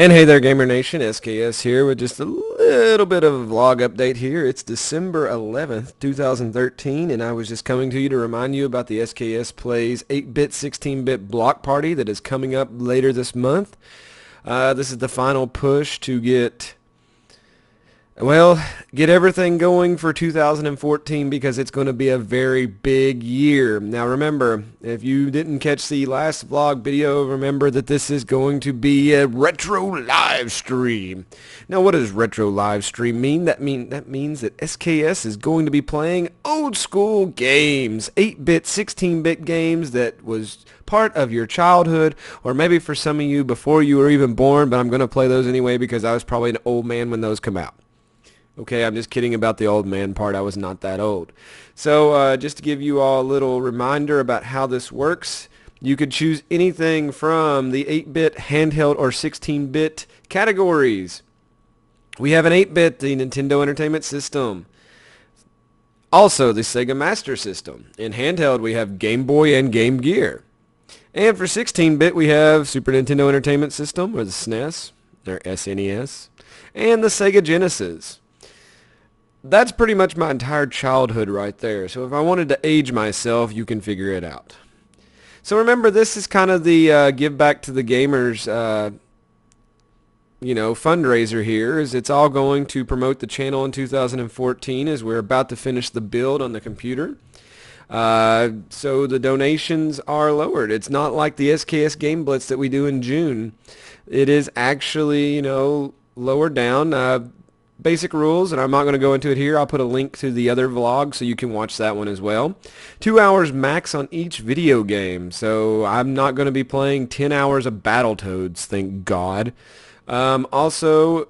And hey there, Gamer Nation, SKS here with just a little bit of a vlog update here. It's December 11th, 2013, and I was just coming to you to remind you about the SKS Plays 8-bit, 16-bit block party that is coming up later this month. This is the final push to get everything going for 2014 because it's going to be a very big year. Now remember, if you didn't catch the last vlog video, remember that this is going to be a retro live stream. Now what does retro live stream mean? That means that SKS is going to be playing old school games, 8-bit, 16-bit games that was part of your childhood, or maybe for some of you before you were even born, but I'm going to play those anyway because I was probably an old man when those come out. Okay, I'm just kidding about the old man part. I was not that old. So just to give you all a little reminder about how this works, you could choose anything from the 8-bit, handheld, or 16-bit categories. We have an 8-bit, the Nintendo Entertainment System. Also, the Sega Master System. In handheld, we have Game Boy and Game Gear. And for 16-bit, we have Super Nintendo Entertainment System, or the SNES, or SNES, and the Sega Genesis. That's pretty much my entire childhood right there. So if I wanted to age myself, you can figure it out. So remember, this is kind of the give back to the gamers, fundraiser here. Is it's all going to promote the channel in 2014 as we're about to finish the build on the computer. So the donations are lowered. It's not like the SKS Game Blitz that we do in June. It is actually, lowered down. Basic rules, and I'm not going to go into it here. I'll put a link to the other vlog so you can watch that one as well. 2 hours max on each video game, so I'm not going to be playing 10 hours of Battletoads, thank God. Also,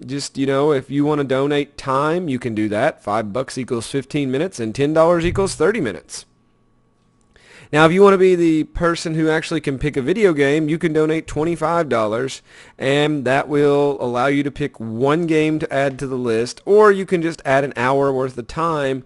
if you want to donate time, you can do that. $5 equals 15 minutes, and $10 equals 30 minutes. Now, if you want to be the person who actually can pick a video game, you can donate $25, and that will allow you to pick one game to add to the list, or you can just add an hour worth of time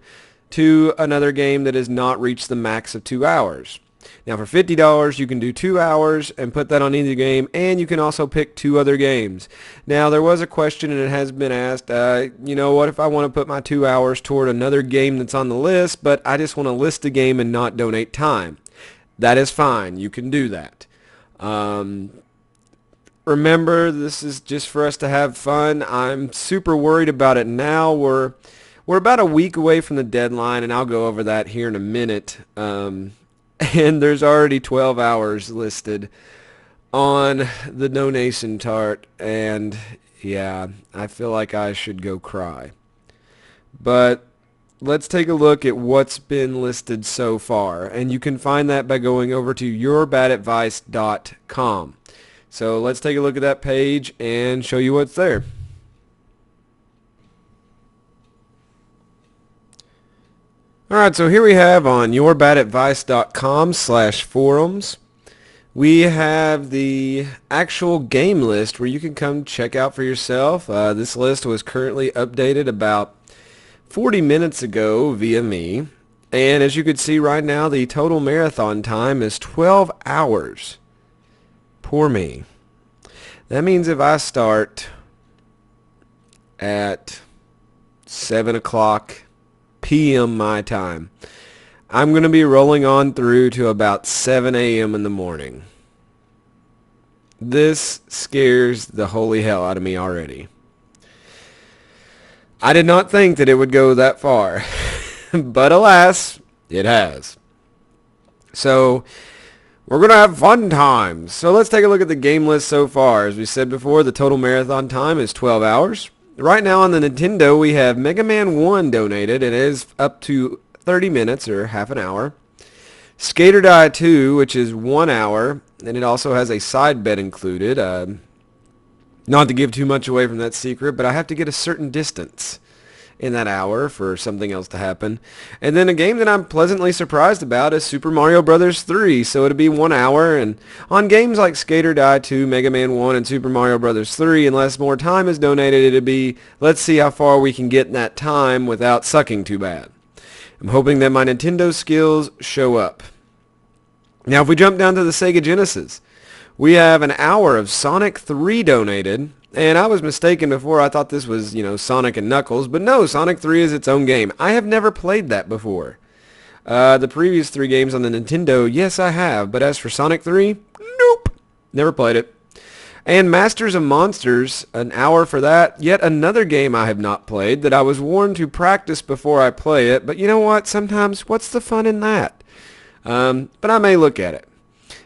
to another game that has not reached the max of 2 hours. Now, for $50, you can do 2 hours and put that on either game, and you can also pick 2 other games. Now, there was a question, and it has been asked, what if I want to put my 2 hours toward another game that's on the list, but I just want to list the game and not donate time? That is fine. You can do that. Remember, this is just for us to have fun. I'm super worried about it now. We're about a week away from the deadline, and I'll go over that here in a minute. And there's already 12 hours listed on the donation chart, and yeah, I feel like I should go cry. But let's take a look at what's been listed so far, and you can find that by going over to yourbadadvice.com. So let's take a look at that page and show you what's there. Alright, so here we have on yourbadadvice.com/forums, we have the actual game list where you can come check out for yourself. This list was currently updated about 40 minutes ago via me, and as you can see right now, the total marathon time is 12 hours. Poor me. That means if I start at 7 o'clock p.m. my time, I'm going to be rolling on through to about 7 a.m. in the morning. This scares the holy hell out of me already. I did not think that it would go that far, but alas, it has. So we're going to have fun times. So let's take a look at the game list so far. As we said before, the total marathon time is 12 hours. Right now on the Nintendo, we have Mega Man 1 donated. It is up to 30 minutes or half an hour. Skater Die 2, which is 1 hour, and it also has a side bet included. Not to give too much away from that secret, but I have to get a certain distance in that hour for something else to happen. And then a game that I'm pleasantly surprised about is Super Mario Bros. 3, so it'll be 1 hour. And on games like Skater Die 2, Mega Man 1, and Super Mario Bros. 3, unless more time is donated, it'll be, let's see how far we can get in that time without sucking too bad. I'm hoping that my Nintendo skills show up. Now, if we jump down to the Sega Genesis, We have an hour of Sonic 3 donated. And I was mistaken before. I thought this was, Sonic and Knuckles. But no, Sonic 3 is its own game. I have never played that before. The previous 3 games on the Nintendo, yes, I have. But as for Sonic 3, nope. Never played it. And Masters of Monsters, an hour for that. Yet another game I have not played that I was warned to practice before I play it. But you know what? Sometimes, what's the fun in that? But I may look at it.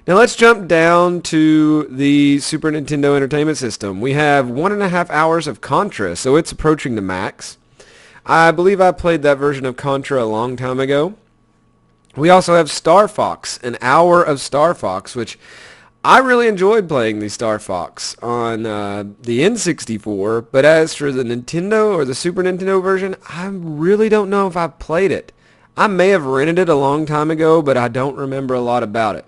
Now let's jump down to the Super Nintendo Entertainment System. We have 1.5 hours of Contra, so it's approaching the max. I believe I played that version of Contra a long time ago. We also have Star Fox, an hour of Star Fox, which I really enjoyed playing the Star Fox on the N64, but as for the Nintendo or the Super Nintendo version, I really don't know if I played it. I may have rented it a long time ago, but I don't remember a lot about it.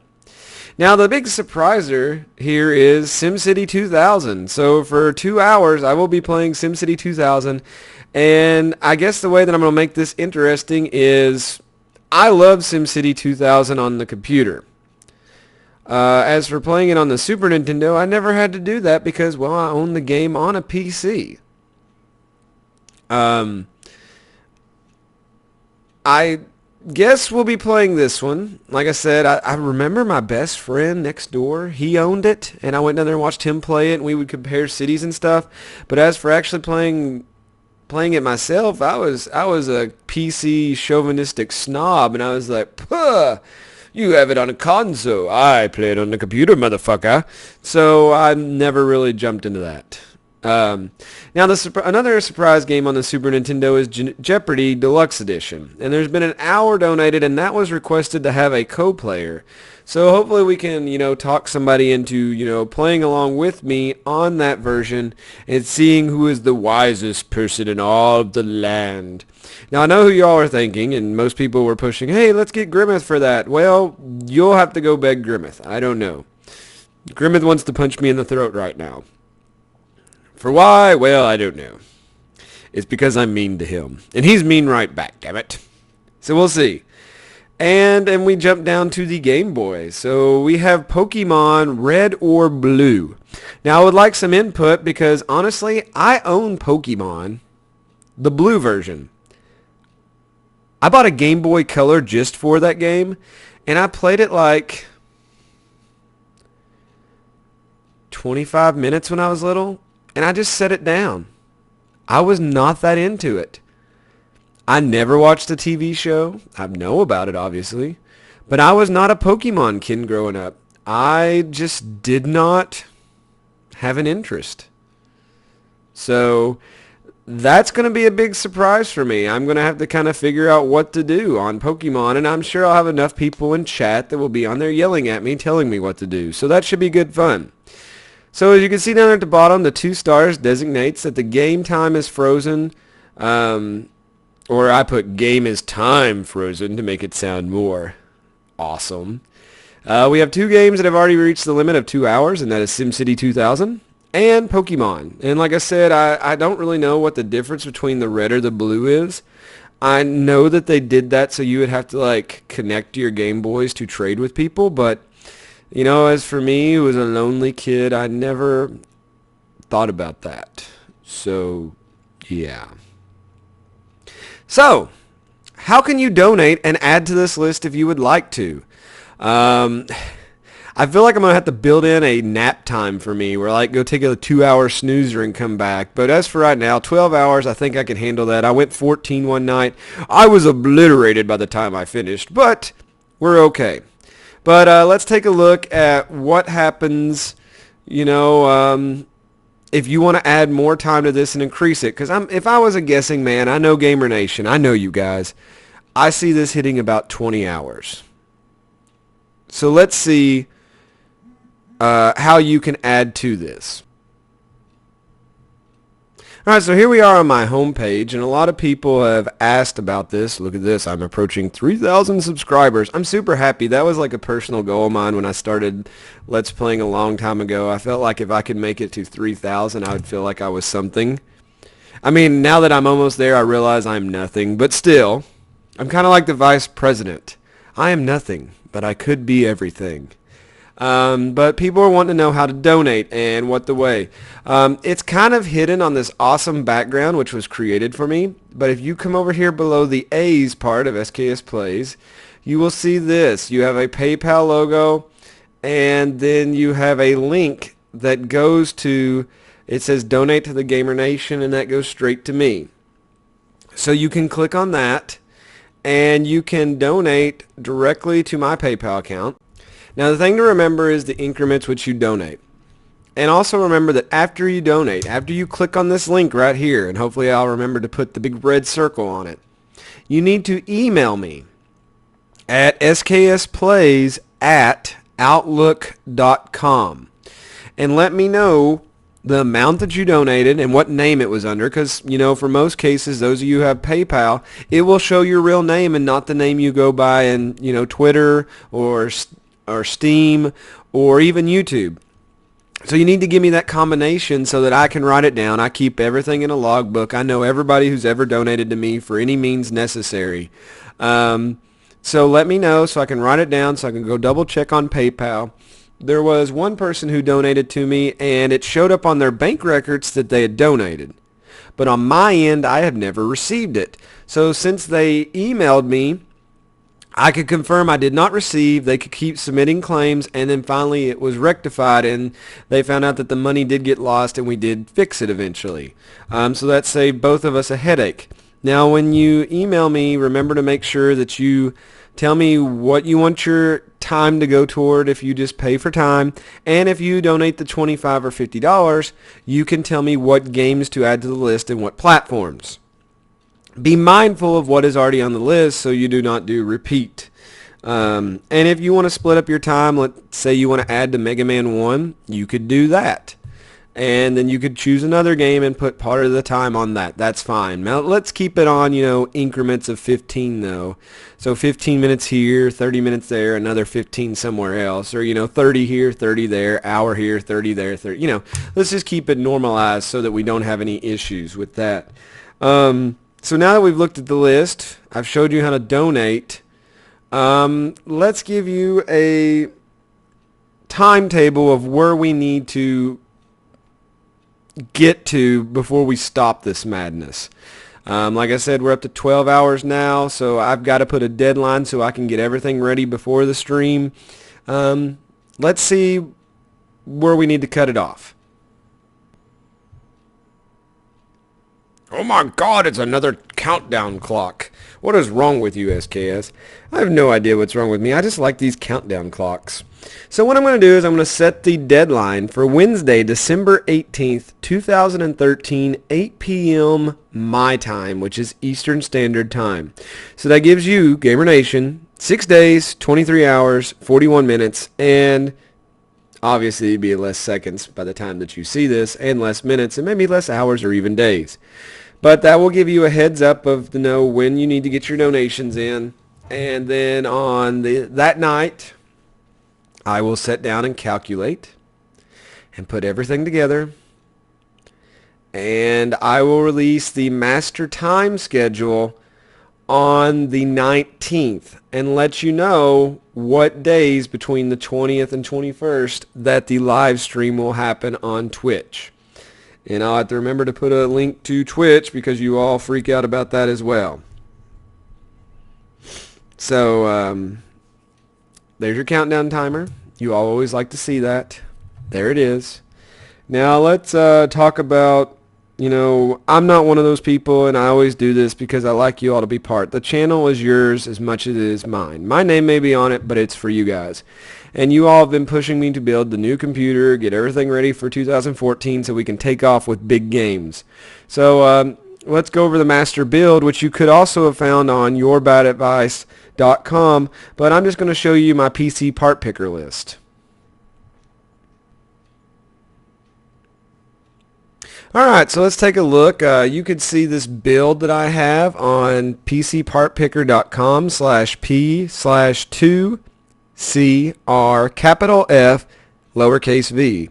Now, the big surpriser here is SimCity 2000. So for 2 hours, I will be playing SimCity 2000, and I guess the way that I'm going to make this interesting is I love SimCity 2000 on the computer. As for playing it on the Super Nintendo, I never had to do that because, well, I own the game on a PC. I guess we'll be playing this one. Like I said, I remember my best friend next door. He owned it, and I went down there and watched him play it, and we would compare cities and stuff. But as for actually playing it myself, I was a PC chauvinistic snob, and I was like, puh. You have it on a console. I play it on the computer, motherfucker. So I never really jumped into that. Now, another surprise game on the Super Nintendo is Jeopardy! Deluxe Edition. And there's been an hour donated, and that was requested to have a co-player. So hopefully we can, talk somebody into, playing along with me on that version and seeing who is the wisest person in all of the land. Now, I know who y'all are thinking, and most people were pushing, hey, let's get Grimmeth for that. Well, you'll have to go beg Grimmeth. I don't know. Grimmeth wants to punch me in the throat right now. For why? Well, I don't know. It's because I'm mean to him. And he's mean right back, damn it. So we'll see. And we jump down to the Game Boy. So we have Pokemon Red or Blue. Now, I would like some input because, honestly, I own Pokemon, the blue version. I bought a Game Boy Color just for that game, and I played it like 25 minutes when I was little, and I just set it down. I was not that into it. I never watched the TV show. I know about it, obviously, but I was not a Pokemon kid growing up. I just did not have an interest. So that's going to be a big surprise for me. I'm going to have to kind of figure out what to do on Pokemon, and I'm sure I'll have enough people in chat that will be on there yelling at me, telling me what to do. So that should be good fun. So as you can see down there at the bottom, the 2 stars designates that the game time is frozen, or I put game is time frozen to make it sound more awesome. We have 2 games that have already reached the limit of 2 hours, and that is SimCity 2000. And Pokemon. And like I said, I don't really know what the difference between the red or the blue is. I know that they did that so you would have to like connect your Game Boys to trade with people, but as for me, who was a lonely kid, I never thought about that. So, yeah. So, how can you donate and add to this list if you would like to? I feel like I'm going to have to build in a nap time for me where go take a 2-hour snoozer and come back. But as for right now, 12 hours, I think I can handle that. I went 14 one night. I was obliterated by the time I finished, but we're okay. But let's take a look at what happens, if you want to add more time to this and increase it. Because if I was a guessing man, I know Gamer Nation, I know you guys, I see this hitting about 20 hours. So let's see how you can add to this. Alright, so here we are on my homepage, and a lot of people have asked about this. Look at this, I'm approaching 3,000 subscribers. I'm super happy. That was like a personal goal of mine when I started Let's Playing a long time ago. I felt like if I could make it to 3,000, I would feel like I was something. I mean, now that I'm almost there, I realize I'm nothing, but still, I'm kind of like the vice president. I am nothing, but I could be everything. But people are wanting to know how to donate and what the way. It's kind of hidden on this awesome background which was created for me. But if you come over here below the A's part of SKS Plays, you will see this. You have a PayPal logo, and then you have a link that goes to, it says donate to the Gamer Nation, and that goes straight to me. So you can click on that, and you can donate directly to my PayPal account. Now the thing to remember is the increments which you donate. And also remember that after you donate, after you click on this link right here, and hopefully I'll remember to put the big red circle on it, you need to email me at sksplays@outlook.com and let me know the amount that you donated and what name it was under, because, you know, for most cases, those of you who have PayPal, it will show your real name and not the name you go by in, you know, Twitter or Steam or even YouTube. So you need to give me that combination so that I can write it down. I keep everything in a logbook. I know everybody who's ever donated to me for any means necessary. So let me know so I can write it down so I can go double check on PayPal. There was one person who donated to me, and it showed up on their bank records that they had donated. But on my end, I have never received it. So since they emailed me, I could confirm I did not receive. They could keep submitting claims, and then finally it was rectified, and they found out that the money did get lost, and we did fix it eventually. So that saved both of us a headache. Now, when you email me, remember to make sure that you tell me what you want your time to go toward if you just pay for time. And if you donate the $25 or $50, you can tell me what games to add to the list and what platforms. Be mindful of what is already on the list so you do not do repeat. And if you want to split up your time, let's say you want to add to Mega Man 1, you could do that. And then you could choose another game and put part of the time on that. That's fine. Now let's keep it on, you know, increments of 15 though. So 15 minutes here, 30 minutes there, another 15 somewhere else. Or, you know, 30 here, 30 there, hour here, 30 there, 30. You know, let's just keep it normalized so that we don't have any issues with that. So now that we've looked at the list, I've showed you how to donate. Let's give you a timetable of where we need to get to before we stop this madness. Like I said, we're up to 12 hours now, so I've got to put a deadline so I can get everything ready before the stream. Let's see where we need to cut it off. Oh my God, it's another countdown clock. What is wrong with you, SKS? I have no idea what's wrong with me. I just like these countdown clocks. So what I'm going to do is I'm going to set the deadline for Wednesday, December 18th, 2013, 8 p.m. my time, which is Eastern Standard Time. So that gives you, Gamer Nation, 6 days, 23 hours, 41 minutes, and obviously it'd be less seconds by the time that you see this, and less minutes, and maybe less hours or even days. But that will give you a heads up of to know when you need to get your donations in. And then on that night, I will sit down and calculate and put everything together. And I will release the master time schedule on the 19th and let you know what days between the 20th and 21st that the live stream will happen on Twitch. And I'll have to remember to put a link to Twitch because you all freak out about that as well. So there's your countdown timer. You all always like to see that. There it is. Now let's talk about, you know, I'm not one of those people, and I always do this because I like you all to be part. The channel is yours as much as it is mine. My name may be on it, but it's for you guys. And you all have been pushing me to build the new computer, get everything ready for 2014 so we can take off with big games. So let's go over the master build, which you could also have found on yourbadadvice.com, but I'm just going to show you my PC part picker list. Alright, so let's take a look. You can see this build that I have on pcpartpicker.com/p/2CR capital F lowercase v.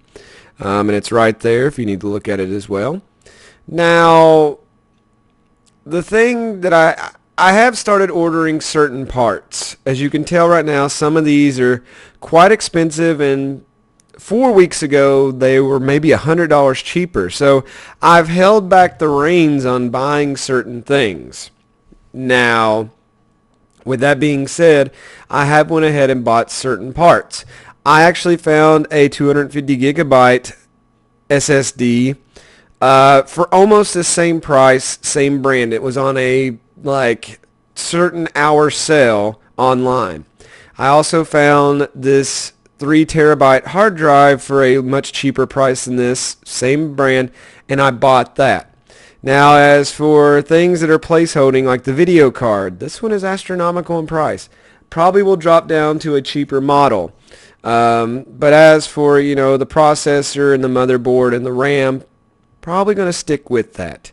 And it's right there if you need to look at it as well. Now, the thing that I have started ordering certain parts. As you can tell right now, some of these are quite expensive, and 4 weeks ago they were maybe $100 cheaper. So I've held back the reins on buying certain things. Now, with that being said, I have went ahead and bought certain parts. I actually found a 250 gigabyte SSD for almost the same price, same brand. It was on a like certain hour sale online. I also found this 3 terabyte hard drive for a much cheaper price than this, same brand, and I bought that. Now, as for things that are placeholding, like the video card, this one is astronomical in price. Probably will drop down to a cheaper model. But as for, the processor and the motherboard and the RAM, probably going to stick with that.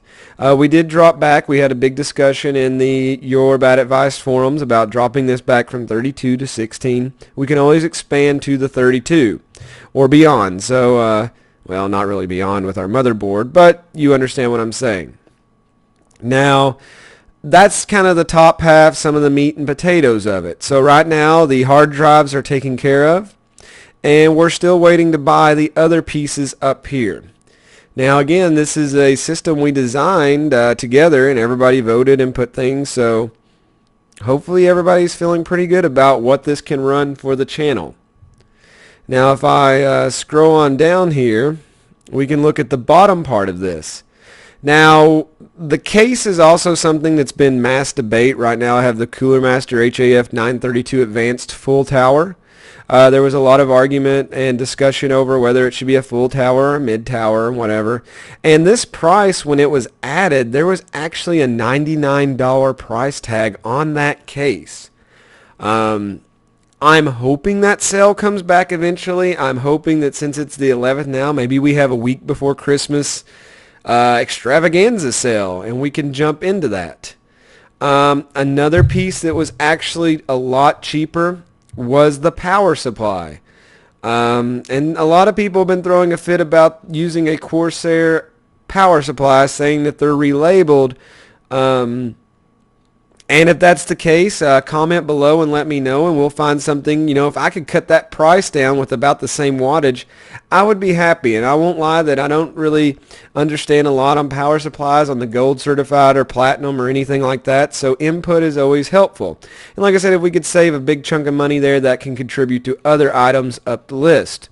We did drop back. We had a big discussion in the Your Bad Advice forums about dropping this back from 32 to 16. We can always expand to the 32 or beyond. So, well, not really beyond with our motherboard, but you understand what I'm saying. Now, that's kind of the top half, some of the meat and potatoes of it. So right now, the hard drives are taken care of, and we're still waiting to buy the other pieces up here. Now, again, this is a system we designed together, and everybody voted and put things, so hopefully everybody's feeling pretty good about what this can run for the channel. Now, if I scroll on down here, we can look at the bottom part of this. Now, the case is also something that's been mass debate. Right now I have the Cooler Master HAF 932 Advanced Full Tower. There was a lot of argument and discussion over whether it should be a full tower or a mid tower or whatever. And this price, when it was added, there was actually a $99 price tag on that case. I'm hoping that sale comes back eventually. I'm hoping that since it's the 11th now, maybe we have a week before Christmas extravaganza sale and we can jump into that. Another piece that was actually a lot cheaper was the power supply. And a lot of people have been throwing a fit about using a Corsair power supply, saying that they're relabeled. And if that's the case, comment below and let me know, and we'll find something. If I could cut that price down with about the same wattage, I would be happy. And I won't lie that I don't really understand a lot on power supplies on the gold certified or platinum or anything like that, so input is always helpful. And like I said, if we could save a big chunk of money there, that can contribute to other items up the list.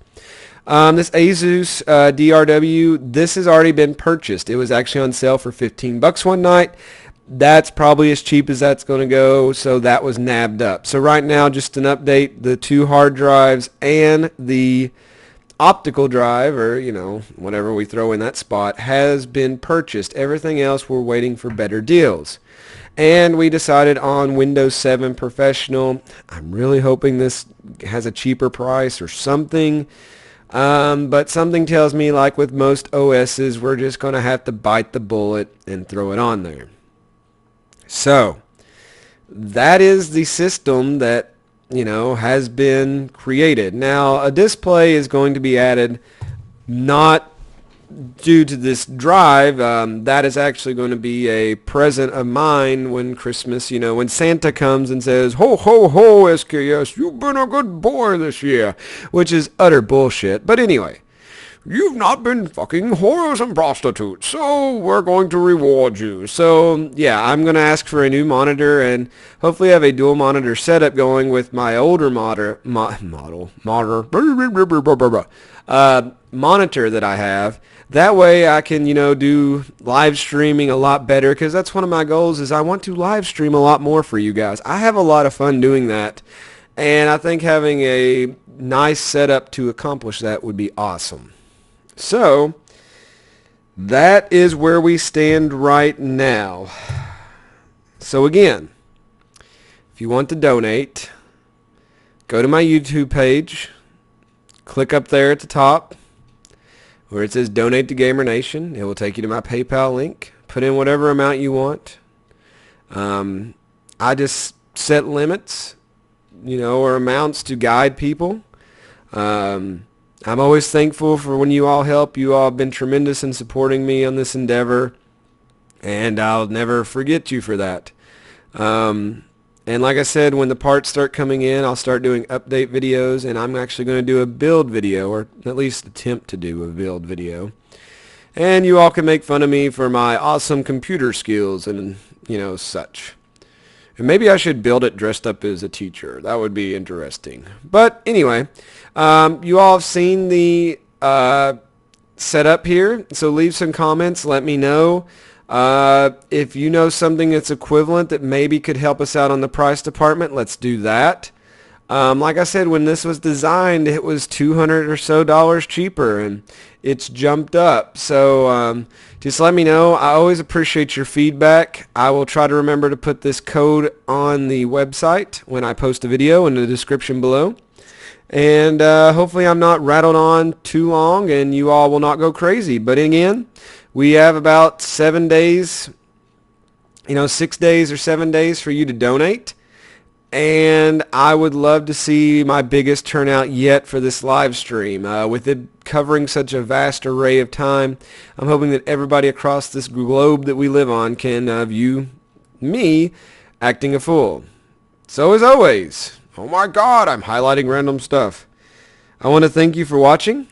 This Asus DRW, this has already been purchased. It was actually on sale for $15 one night. That's probably as cheap as that's going to go, so that was nabbed up. So right now, just an update, the 2 hard drives and the optical drive, or whatever we throw in that spot, has been purchased. Everything else, we're waiting for better deals. And we decided on Windows 7 Professional. I'm really hoping this has a cheaper price or something. But something tells me, like with most OSs, we're just going to have to bite the bullet and throw it on there. So that is the system that has been created. Now, a display is going to be added, not due to this drive. That is actually going to be a present of mine when Christmas, when Santa comes and says, "Ho, ho, ho, SKS, you've been a good boy this year," which is utter bullshit. But anyway, you've not been fucking whores and prostitutes, so we're going to reward you. So, yeah, I'm going to ask for a new monitor and hopefully have a dual monitor setup going with my older monitor that I have. That way I can, do live streaming a lot better, because that's one of my goals, is I want to live stream a lot more for you guys. I have a lot of fun doing that, and I think having a nice setup to accomplish that would be awesome. So, that is where we stand right now. So again, if you want to donate, go to my YouTube page, click up there at the top where it says Donate to Gamer Nation. It will take you to my PayPal link. Put in whatever amount you want. I just set limits, or amounts to guide people. I'm always thankful for when you all help. You all have been tremendous in supporting me on this endeavor, and I'll never forget you for that. And like I said, when the parts start coming in, I'll start doing update videos, and I'm actually going to do a build video, or at least attempt to do a build video. And you all can make fun of me for my awesome computer skills and, such. And maybe I should build it dressed up as a teacher. That would be interesting. But anyway, you all have seen the setup here, so leave some comments. Let me know. If you know something that's equivalent that maybe could help us out on the price department, let's do that. Like I said, when this was designed, it was $200 or so cheaper, and it's jumped up. So just let me know. I always appreciate your feedback. I will try to remember to put this code on the website when I post a video in the description below. And hopefully I'm not rattled on too long and you all will not go crazy. But again, we have about 7 days, 6 days or 7 days for you to donate. And I would love to see my biggest turnout yet for this live stream. With it covering such a vast array of time, I'm hoping that everybody across this globe that we live on can view me acting a fool. So as always, oh my God, I'm highlighting random stuff. I want to thank you for watching.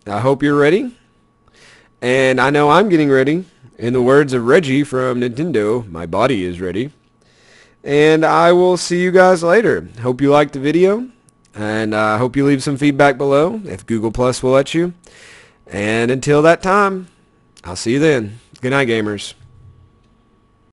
I hope you're ready. And I know I'm getting ready. In the words of Reggie from Nintendo, my body is ready. And I will see you guys later. Hope you liked the video. And I hope you leave some feedback below if Google Plus will let you. And until that time, I'll see you then. Good night, gamers.